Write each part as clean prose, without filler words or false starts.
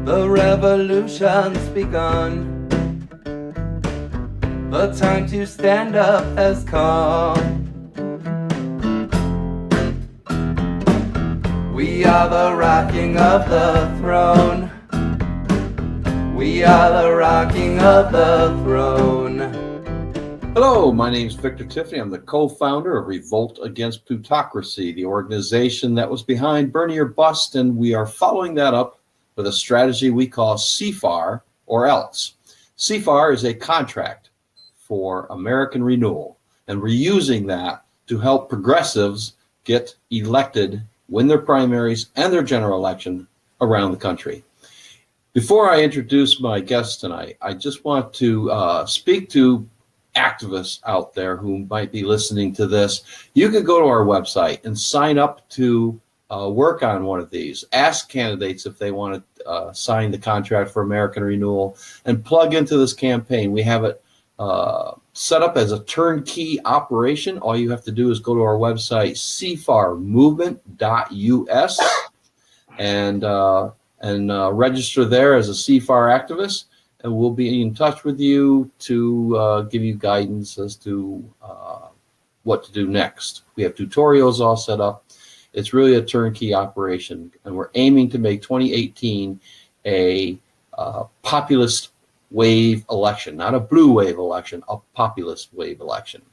The revolution's begun. The time to stand up has come. We are the rocking of the throne. We are the rocking of the throne. Hello, my name is Victor Tiffany. I'm the co-founder of Revolt Against Plutocracy, the organization that was behind Burn Your Bust, and we are following that up with a strategy we call CFAR, or else. CFAR is a contract for American renewal, and we're using that to help progressives get elected, win their primaries and their general election around the country. Before I introduce my guest tonight, I just want to speak to activists out there who might be listening to this. You can go to our website and sign up to work on one of these. Ask candidates if they want to sign the Contract for American Renewal and plug into this campaign. We have it set up as a turnkey operation. All you have to do is go to our website, cfarmovement.us, and register there as a CFAR activist, and we'll be in touch with you to give you guidance as to what to do next. We have tutorials all set up. It's really a turnkey operation, and we're aiming to make 2018 a populist wave election, not a blue wave election, a populist wave election.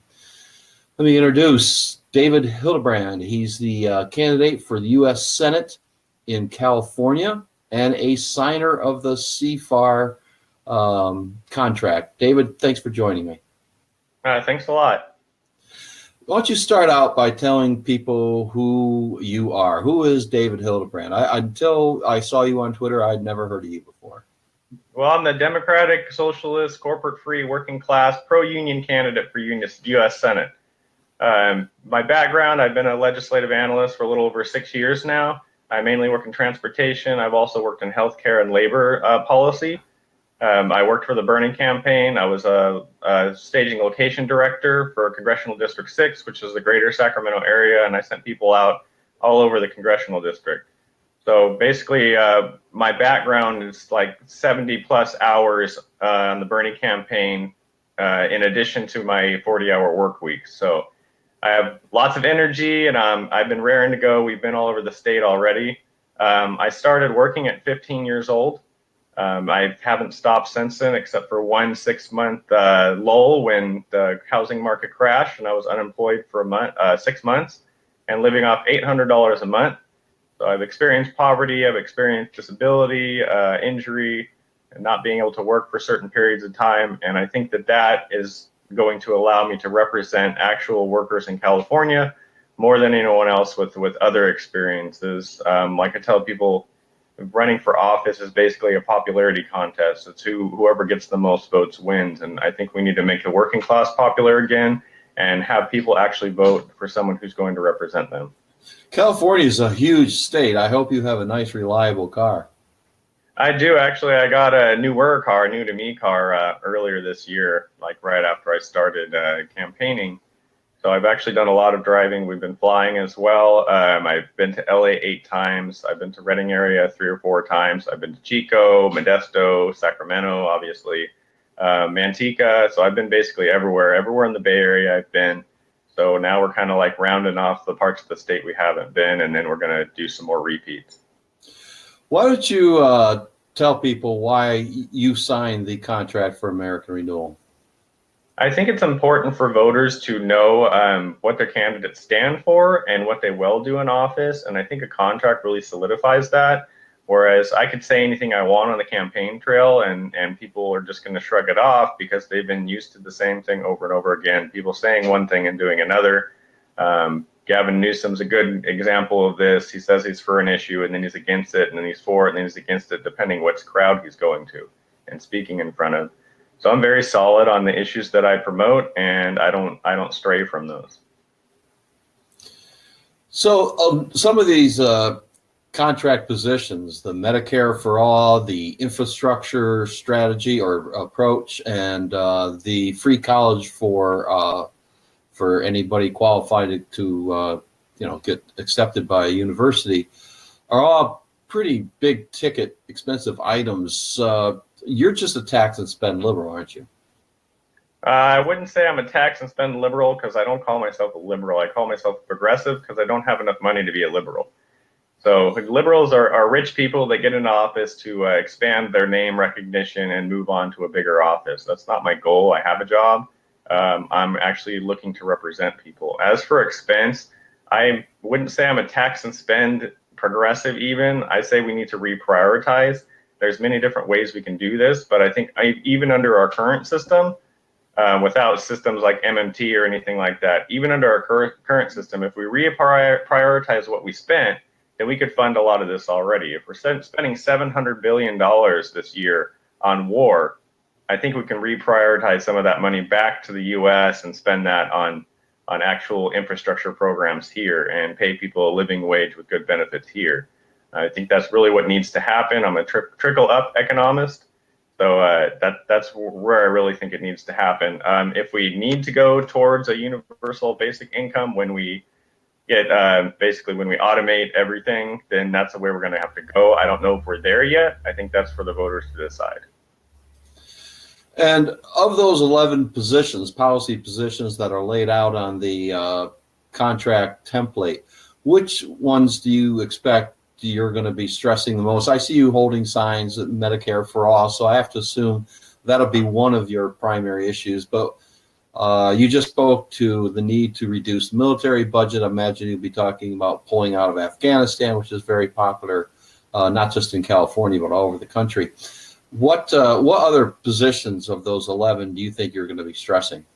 Let me introduce David Hildebrand. He's the candidate for the U.S. Senate in California and a signer of the CFAR contract. David, thanks for joining me. Thanks a lot. Why don't you start out by telling people who you are? Who is David Hildebrand? Until I saw you on Twitter, I'd never heard of you before. Well, I'm the Democratic, Socialist, corporate-free, working-class, pro-union candidate for U.S. Senate. My background, I've been a legislative analyst for a little over 6 years now. I mainly work in transportation. I've also worked in healthcare and labor policy. I worked for the Bernie campaign. I was a staging location director for Congressional District 6, which is the greater Sacramento area, and I sent people out all over the congressional district. So basically, my background is like 70 plus hours on the Bernie campaign, in addition to my 40-hour work week. So I have lots of energy, and I've been raring to go. We've been all over the state already. I started working at 15 years old. I haven't stopped since then, except for one 6-month lull when the housing market crashed and I was unemployed for 6 months and living off $800 a month. So I've experienced poverty, I've experienced disability, injury, and not being able to work for certain periods of time. And I think that that is going to allow me to represent actual workers in California more than anyone else with other experiences. Like I tell people, running for office is basically a popularity contest. It's whoever gets the most votes wins. And I think we need to make the working class popular again and have people actually vote for someone who's going to represent them. California is a huge state. I hope you have a nice, reliable car. I do, actually. I got a newer car, new to me car, earlier this year, like right after I started campaigning. So I've actually done a lot of driving. We've been flying as well. I've been to LA 8 times. I've been to Redding area 3 or 4 times. I've been to Chico, Modesto, Sacramento, obviously, Manteca. So I've been basically everywhere in the Bay Area I've been. So now we're kind of like rounding off the parts of the state we haven't been, and then we're going to do some more repeats. Why don't you tell people why you signed the Contract for American Renewal? I think it's important for voters to know what their candidates stand for and what they will do in office. And I think a contract really solidifies that. Whereas I could say anything I want on the campaign trail and people are just going to shrug it off because they've been used to the same thing over and over again. People saying one thing and doing another. Gavin Newsom's a good example of this. He says he's for an issue and then he's against it, and then he's for it and then he's against it, depending which crowd he's going to and speaking in front of. So I'm very solid on the issues that I promote, and I don't stray from those. So some of these contract positions, the Medicare for all, the infrastructure strategy or approach, and the free college for anybody qualified to get accepted by a university, are all pretty big ticket, expensive items. You're just a tax and spend liberal, aren't you? I wouldn't say I'm a tax and spend liberal because I don't call myself a liberal. I call myself a progressive because I don't have enough money to be a liberal. So liberals are rich people that get into office to expand their name recognition and move on to a bigger office. That's not my goal. I have a job. I'm actually looking to represent people. As for expense, I wouldn't say I'm a tax and spend progressive even. I say we need to reprioritize. There's many different ways we can do this, but I think even under our current system, without systems like MMT or anything like that, even under our current system, if we reprioritize what we spent, then we could fund a lot of this already. If we're spending $700 billion this year on war, I think we can reprioritize some of that money back to the U.S. and spend that on actual infrastructure programs here and pay people a living wage with good benefits here. I think that's really what needs to happen. I'm a trickle-up economist, so that's where I really think it needs to happen. If we need to go towards a universal basic income when we basically when we automate everything, then that's the way we're going to have to go. I don't know if we're there yet. I think that's for the voters to decide. And of those 11 positions, policy positions that are laid out on the contract template, which ones do you expect you're going to be stressing the most? I see you holding signs at Medicare for All, so I have to assume that'll be one of your primary issues. But you just spoke to the need to reduce the military budget. I imagine you'll be talking about pulling out of Afghanistan, which is very popular, not just in California, but all over the country. What other positions of those 11 do you think you're going to be stressing?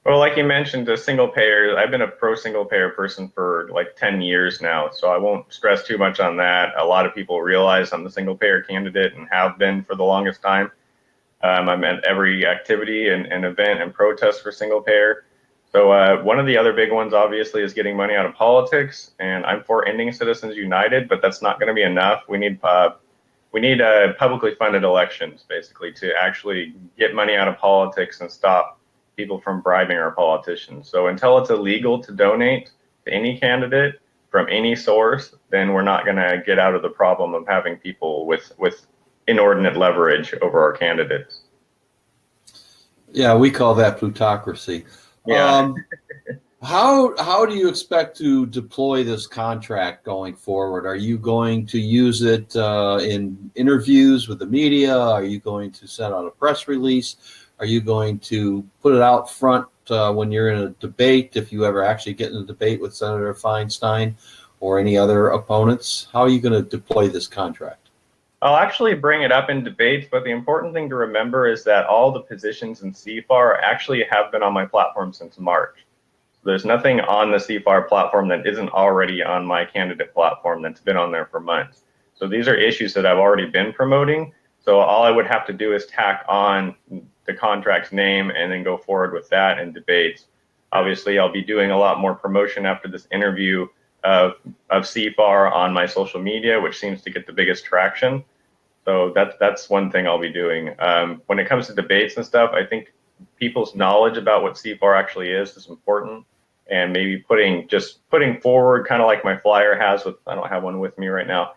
Well, like you mentioned, the single payer, I've been a pro single payer person for like 10 years now, so I won't stress too much on that. A lot of people realize I'm the single payer candidate and have been for the longest time. I'm at every activity and event and protest for single payer. So one of the other big ones, obviously, is getting money out of politics. And I'm for ending Citizens United, but that's not going to be enough. We need publicly funded elections, basically, to actually get money out of politics and stop people from bribing our politicians. So until it's illegal to donate to any candidate from any source, then we're not going to get out of the problem of having people with inordinate leverage over our candidates. Yeah, we call that plutocracy. Yeah. How do you expect to deploy this contract going forward? Are you going to use it in interviews with the media? Are you going to send out a press release? Are you going to put it out front when you're in a debate, if you ever actually get in a debate with Senator Feinstein or any other opponents? How are you going to deploy this contract? I'll actually bring it up in debates, but the important thing to remember is that all the positions in CFAR actually have been on my platform since March. There's nothing on the CFAR platform that isn't already on my candidate platform that's been on there for months. So these are issues that I've already been promoting. So all I would have to do is tack on the contract's name and then go forward with that in debates. Obviously, I'll be doing a lot more promotion after this interview of CFAR on my social media, which seems to get the biggest traction. So that's one thing I'll be doing. When it comes to debates and stuff, I think people's knowledge about what CFAR actually is important, and maybe putting forward, kind of like my flyer has with, I don't have one with me right now.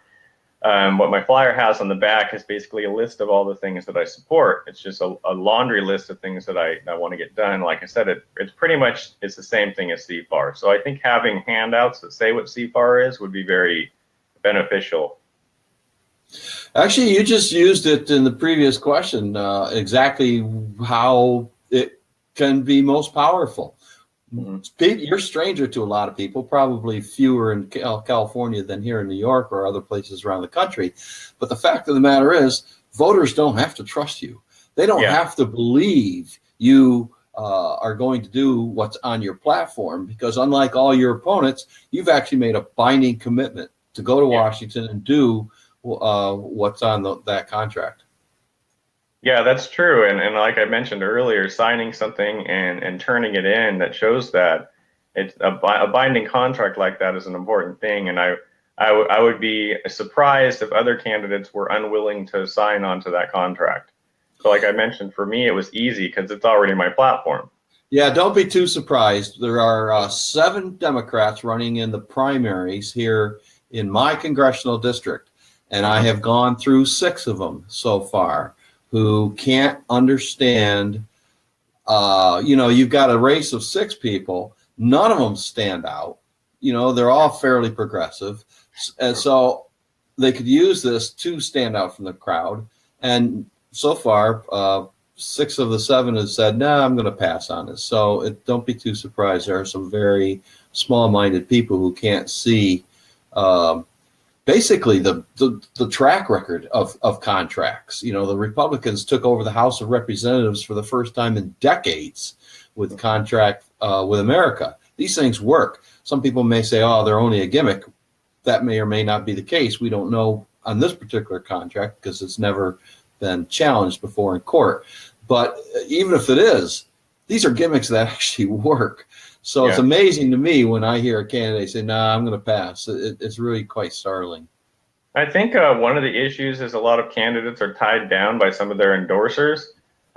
What my flyer has on the back is basically a list of all the things that I support. It's just a laundry list of things that I want to get done. Like I said, it's pretty much, it's the same thing as CFAR. So I think having handouts that say what CFAR is would be very beneficial. Actually, you just used it in the previous question, exactly how it can be most powerful. Mm-hmm. You're a stranger to a lot of people, probably fewer in California than here in New York or other places around the country. But the fact of the matter is, voters don't have to trust you. They don't have to believe you are going to do what's on your platform, because unlike all your opponents, you've actually made a binding commitment to go to Washington and do what's on that contract. Yeah, that's true. And like I mentioned earlier, signing something and turning it in that shows that it's a binding contract like that is an important thing. And I would be surprised if other candidates were unwilling to sign onto that contract. So like I mentioned, for me, it was easy because it's already my platform. Yeah, don't be too surprised. There are 7 Democrats running in the primaries here in my congressional district. And I have gone through 6 of them so far who can't understand. You've got a race of 6 people. None of them stand out. They're all fairly progressive. And so they could use this to stand out from the crowd. And so far, 6 of the 7 have said, "No, I'm going to pass on this." So don't be too surprised. There are some very small-minded people who can't see basically the track record of contracts. The Republicans took over the House of Representatives for the first time in decades with Contract with America. These things work. Some people may say, "Oh, they're only a gimmick." That may or may not be the case. We don't know on this particular contract because it's never been challenged before in court. But even if it is, these are gimmicks that actually work. So It's amazing to me when I hear a candidate say, "Nah, I'm going to pass." It's really quite startling. I think one of the issues is a lot of candidates are tied down by some of their endorsers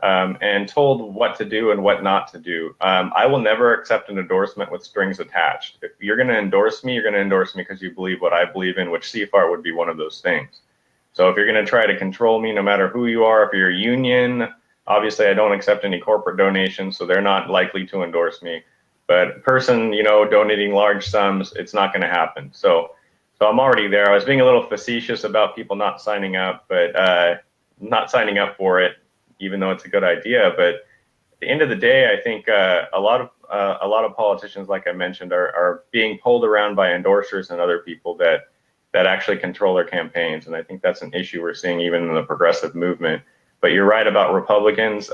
and told what to do and what not to do. I will never accept an endorsement with strings attached. If you're going to endorse me, you're going to endorse me because you believe what I believe in, which CFAR would be one of those things. So if you're going to try to control me, no matter who you are, if you're a union, obviously I don't accept any corporate donations, so they're not likely to endorse me. But a person, donating large sums, it's not going to happen. So I'm already there. I was being a little facetious about people not signing up, but not signing up for it, even though it's a good idea. But at the end of the day, I think a lot of politicians, like I mentioned, are being pulled around by endorsers and other people that actually control their campaigns. And I think that's an issue we're seeing even in the progressive movement. But you're right about Republicans.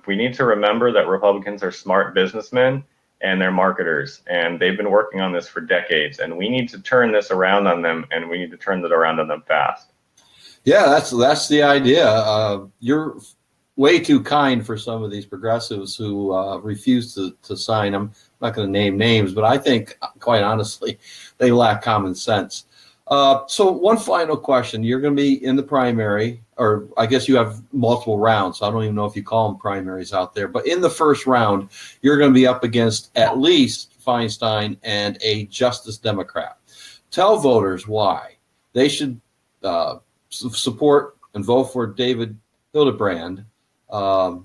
We need to remember that Republicans are smart businessmen and they're marketers, and they've been working on this for decades, and we need to turn this around on them, and we need to turn it around on them fast. Yeah, that's the idea. You're way too kind for some of these progressives who refuse to sign them. I'm not going to name names, but I think, quite honestly, they lack common sense. So one final question. You're going to be in the primary, or I guess you have multiple rounds. So I don't even know if you call them primaries out there. But in the first round, you're going to be up against at least Feinstein and a Justice Democrat. Tell voters why they should support and vote for David Hildebrand rather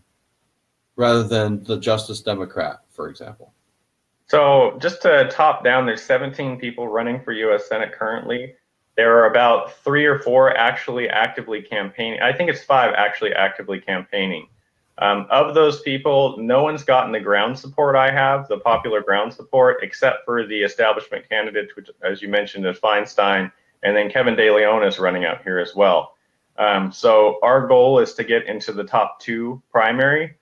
than the Justice Democrat, for example. So just to top down, there's 17 people running for U.S. Senate currently. There are about 3 or 4 actually actively campaigning. I think it's 5 actually actively campaigning. Of those people, no one's gotten the ground support I have, the popular ground support, except for the establishment candidates, which, as you mentioned, is Feinstein, and then Kevin De Leon is running out here as well. So our goal is to get into the top 2 primary.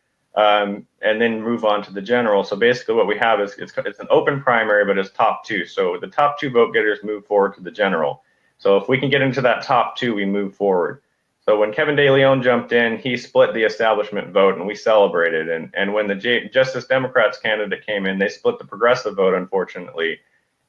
And then move on to the general. So basically what we have is it's an open primary, but it's top 2. So the top 2 vote getters move forward to the general. So if we can get into that top 2, we move forward. So when Kevin De Leon jumped in, he split the establishment vote, and we celebrated. And when the Justice Democrats candidate came in, they split the progressive vote, unfortunately.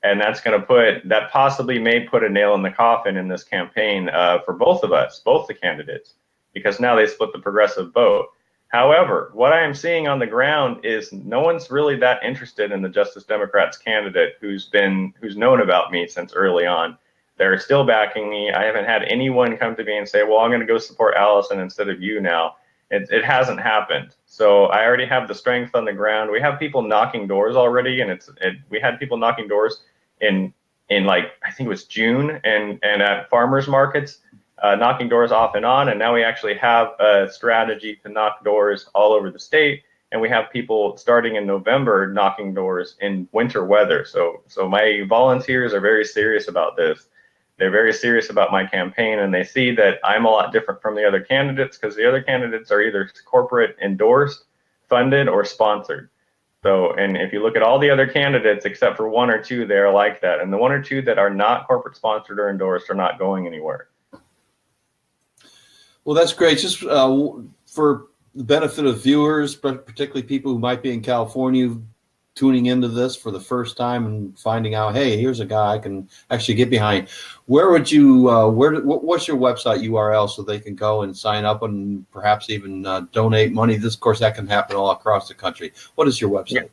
And that possibly may put a nail in the coffin in this campaign for both of us, both the candidates, because now they split the progressive vote. However, what I am seeing on the ground is no one's really that interested in the Justice Democrats candidate who's known about me since early on. They're still backing me. I haven't had anyone come to me and say, "Well, I'm going to go support Allison instead of you now." It hasn't happened. So I already have the strength on the ground. We have people knocking doors already, and we had people knocking doors in like, I think it was June, and at farmers markets. Knocking doors off and on, and now we actually have a strategy to knock doors all over the state, and we have people starting in November knocking doors in winter weather. So my volunteers are very serious about this. They're very serious about my campaign, and they see that I'm a lot different from the other candidates because the other candidates are either corporate endorsed, funded, or sponsored. So, and if you look at all the other candidates, except for 1 or 2, they're like that, and the 1 or 2 that are not corporate sponsored or endorsed are not going anywhere. Well, that's great. Just for the benefit of viewers, but particularly people who might be in California tuning into this for the first time and finding out, hey, here's a guy I can actually get behind. Where would you, what's your website URL so they can go and sign up and perhaps even donate money? This, of course, that can happen all across the country. What is your website? Yeah.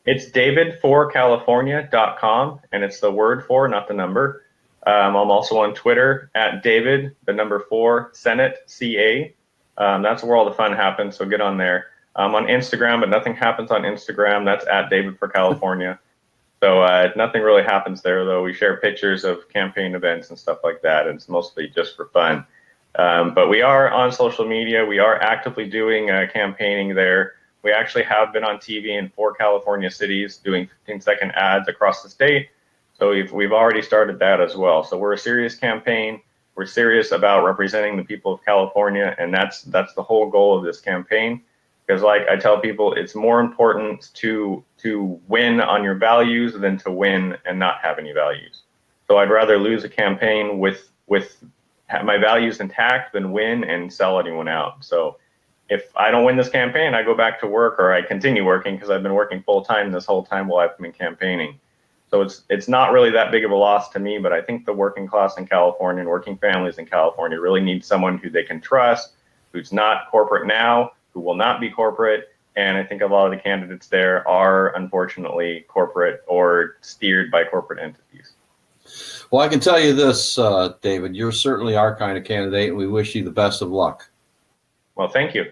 It's davidforcalifornia.com, and it's the word 4, not the number. I'm also on Twitter at David, the number 4, Senate, CA. That's where all the fun happens, so get on there. I'm on Instagram, but nothing happens on Instagram. That's at David for California. So nothing really happens there, though. We share pictures of campaign events and stuff like that. And it's mostly just for fun. But we are on social media. We are actively doing campaigning there. We actually have been on TV in 4 California cities doing 15-second ads across the state. So we've already started that as well. So we're a serious campaign. We're serious about representing the people of California, and that's the whole goal of this campaign. Because like I tell people, it's more important to win on your values than to win and not have any values. So I'd rather lose a campaign with my values intact than win and sell anyone out. So if I don't win this campaign, I go back to work, or I continue working because I've been working full time this whole time while I've been campaigning. So it's not really that big of a loss to me, but I think the working class in California and working families in California really need someone who they can trust, who's not corporate now, who will not be corporate. And I think a lot of the candidates there are unfortunately corporate or steered by corporate entities. Well, I can tell you this, David, you're certainly our kind of candidate, and we wish you the best of luck. Well, thank you.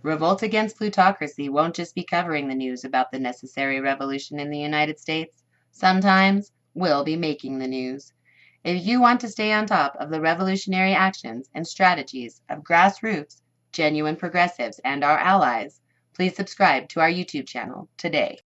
Revolt Against Plutocracy won't just be covering the news about the necessary revolution in the United States. Sometimes we'll be making the news. If you want to stay on top of the revolutionary actions and strategies of grassroots, genuine progressives, and our allies, please subscribe to our YouTube channel today.